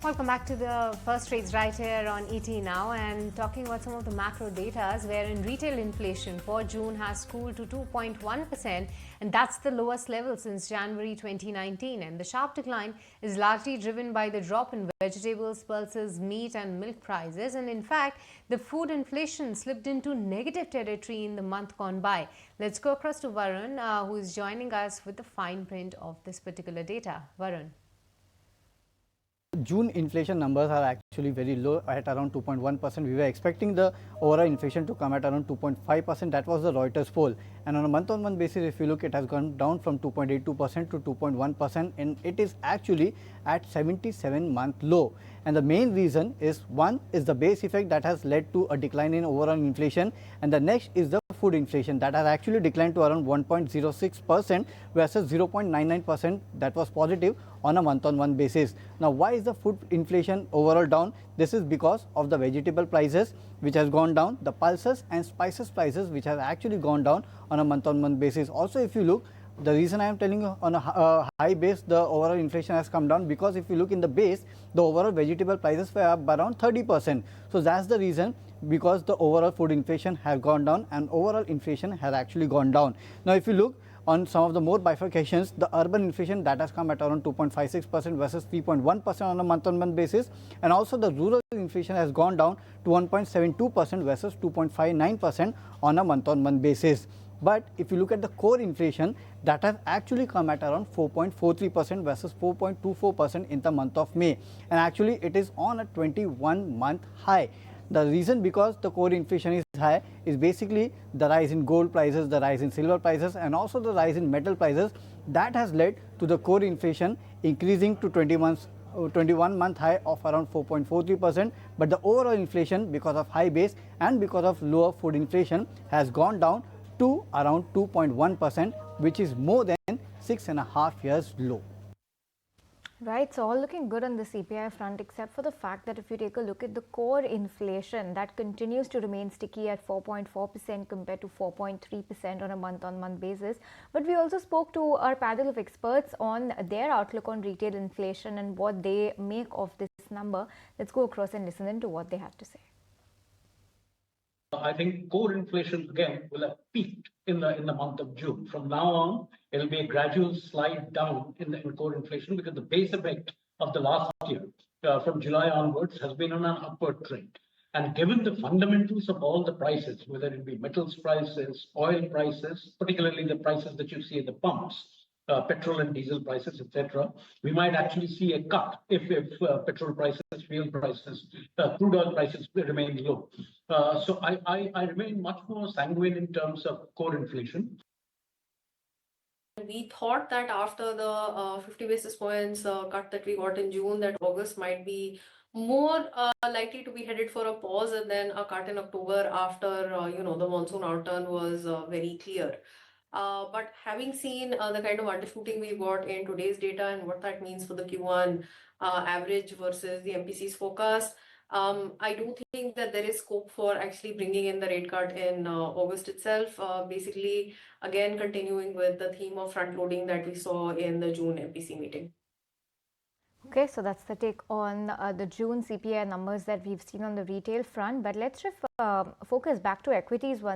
Welcome back to the First Trades right here on ET Now, and talking about some of the macro data, wherein retail inflation for June has cooled to 2.1%, and that's the lowest level since January 2019. And the sharp decline is largely driven by the drop in vegetables, pulses, meat and milk prices. And in fact, the food inflation slipped into negative territory in the month gone by. Let's go across to Varun, who is joining us with the fine print of this particular data. Varun. June inflation numbers are actually very low at around 2.1%. We were expecting the overall inflation to come at around 2.5%. That was the Reuters poll. And on a month-on-month basis, if you look, it has gone down from 2.82% to 2.1%, and it is actually at 77-month low. And the main reason is, one is the base effect that has led to a decline in overall inflation, and the next is the food inflation that has actually declined to around 1.06% versus 0.99% that was positive on a month-on-month basis. Now, why is the food inflation overall down? This is because of the vegetable prices which has gone down, the pulses and spices prices which have actually gone down on a month-on-month basis. Also, if you look, the reason I am telling you on a high base the overall inflation has come down, because if you look in the base, the overall vegetable prices were up around 30%. So that's the reason, because the overall food inflation has gone down and overall inflation has actually gone down. Now, if you look on some of the more bifurcations, the urban inflation that has come at around 2.56% versus 3.1% on a month-on-month basis, and also the rural inflation has gone down to 1.72% versus 2.59% on a month-on-month basis. But if you look at the core inflation, that has actually come at around 4.43% versus 4.24% in the month of May, and actually it is on a 21-month high. The reason because the core inflation is high is basically the rise in gold prices, the rise in silver prices, and also the rise in metal prices. That has led to the core inflation increasing to 21-month high of around 4.43%, but the overall inflation, because of high base and because of lower food inflation, has gone down to around 2.1%, which is more than 6.5 years low. Right, so all looking good on the CPI front, except for the fact that if you take a look at the core inflation, that continues to remain sticky at 4.4% compared to 4.3% on a month-on-month basis. But we also spoke to our panel of experts on their outlook on retail inflation and what they make of this number. Let's go across and listen into what they have to say. I think core inflation again will have peaked in the month of June. From now on, it'll be a gradual slide down in core inflation, because the base effect of the last year, from July onwards, has been on an upward trend. And given the fundamentals of all the prices, whether it be metals prices, oil prices, particularly the prices that you see at the pumps, petrol and diesel prices, etc., we might actually see a cut if petrol prices, fuel prices, crude oil prices remain low. So I remain much more sanguine in terms of core inflation. We thought that after the 50 basis points cut that we got in June, that August might be more likely to be headed for a pause and then a cut in October after the monsoon outturn was very clear. But having seen the kind of undershooting we've got in today's data and what that means for the Q1 average versus the MPC's forecast, I do think that there is scope for actually bringing in the rate cut in August itself, basically again continuing with the theme of front loading that we saw in the June MPC meeting. Okay, so that's the take on the June CPI numbers that we've seen on the retail front. But let's focus back to equities once